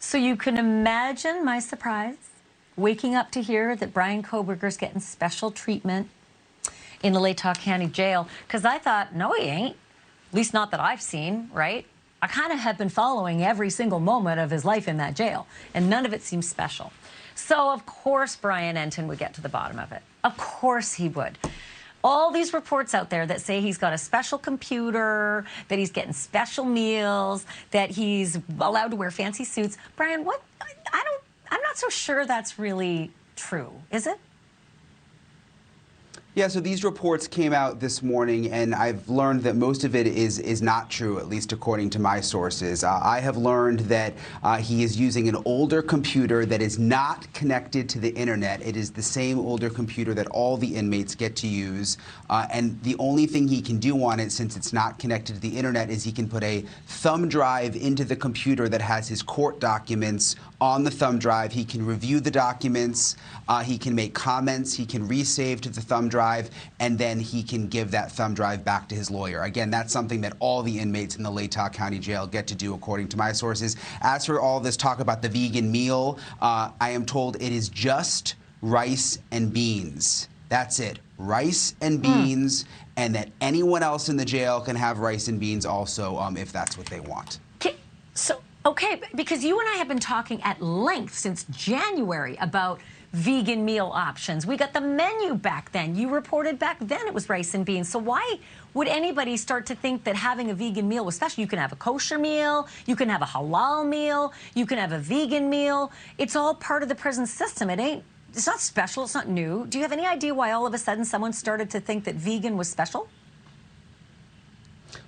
So you can imagine my surprise waking up to hear that Bryan Kohberger's getting special treatment in the Latah County Jail, because I thought, no, he ain't. At least not that I've seen, right? I kind of have been following every single moment of his life in that jail, and none of it seems special. So, of course, Brian Entin would get to the bottom of it. Of course he would. All these reports out there that say he's got a special computer, that he's getting special meals, that he's allowed to wear fancy suits. Brian, what? I'm not so sure that's really true, is it? Yeah, so these reports came out this morning, and I've learned that most of it is not true, at least according to my sources. I have learned that he is using an older computer that is not connected to the internet. It is the same older computer that all the inmates get to use, and the only thing he can do on it, since it's not connected to the internet, is he can put a thumb drive into the computer that has his court documents on the thumb drive. He can review the documents, he can make comments, he can resave to the thumb drive, and then he can give that thumb drive back to his lawyer. Again, that's something that all the inmates in the Latah County Jail get to do, according to my sources. As for all this talk about the vegan meal, I am told it is just rice and beans. That's it. Rice and beans, and that anyone else in the jail can have rice and beans also, if that's what they want. Okay, because you and I have been talking at length since January about vegan meal options. We got the menu back then. You reported back then it was rice and beans. So why would anybody start to think that having a vegan meal was special? You can have a kosher meal, you can have a halal meal, you can have a vegan meal. It's all part of the prison system. It's not special, it's not new. Do you have any idea why all of a sudden someone started to think that vegan was special?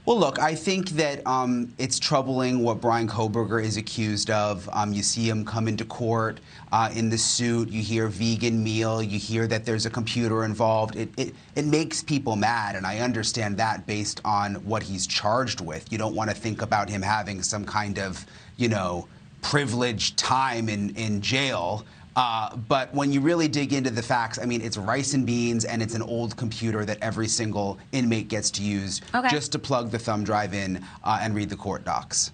Well, look, I think that it's troubling what Bryan Kohberger is accused of. You see him come into court in the suit. You hear vegan meal. You hear that there's a computer involved. It makes people mad, and I understand that based on what he's charged with. You don't want to think about him having some kind of, privileged time in jail. But when you really dig into the facts, I mean, it's rice and beans, and it's an old computer that every single inmate gets to use just to plug the thumb drive in and read the court docs.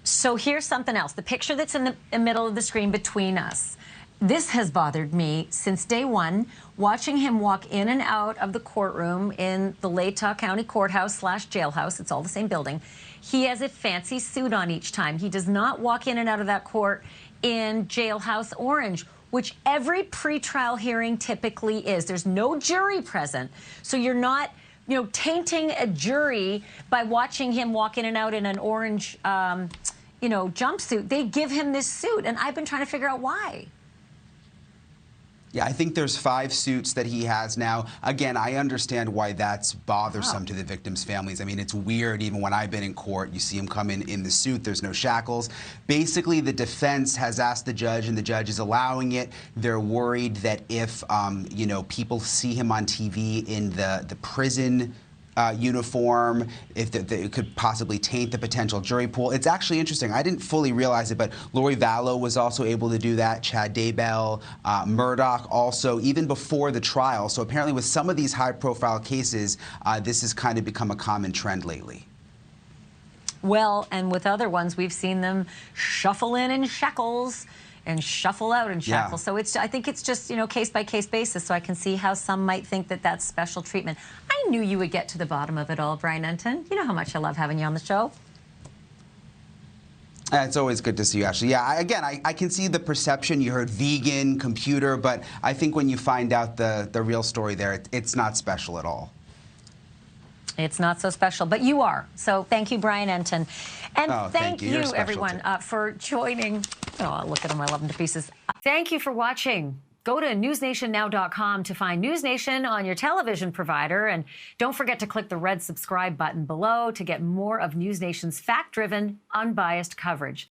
So here's something else. The picture that's in the middle of the screen between us. This has bothered me since day one, watching him walk in and out of the courtroom in the Latah County Courthouse / jailhouse. It's all the same building. He has a fancy suit on each time. He does not walk in and out of that court in jailhouse orange, which every pretrial hearing typically is. There's no jury present, so you're not, tainting a jury by watching him walk in and out in an orange, jumpsuit. They give him this suit, and I've been trying to figure out why. Yeah, I think there's 5 suits that he has now. Again, I understand why that's bothersome to the victims' families. I mean, it's weird. Even when I've been in court, you see him come in the suit. There's no shackles. Basically, the defense has asked the judge, and the judge is allowing it. They're worried that if, people see him on TV in the prison uniform, if it could possibly taint the potential jury pool. It's actually interesting. I didn't fully realize it, but Lori Vallow was also able to do that. Chad Daybell, Murdoch also, even before the trial. So apparently with some of these high-profile cases, this has kind of become a common trend lately. Well, and with other ones, we've seen them shuffle in shackles and shuffle out in shackles. So I think it's just, case-by-case basis, so I can see how some might think that that's special treatment. I knew you would get to the bottom of it all, Brian Entin. You know how much I love having you on the show. It's always good to see you, Ashley. Yeah, I can see the perception. You heard vegan, computer, but I think when you find out the real story there, it's not special at all. It's not so special, but you are. So thank you, Brian Entin. And thank you everyone, for joining. Oh, look at him. I love him to pieces. Thank you for watching. Go to newsnationnow.com to find NewsNation on your television provider. And don't forget to click the red subscribe button below to get more of NewsNation's fact-driven, unbiased coverage.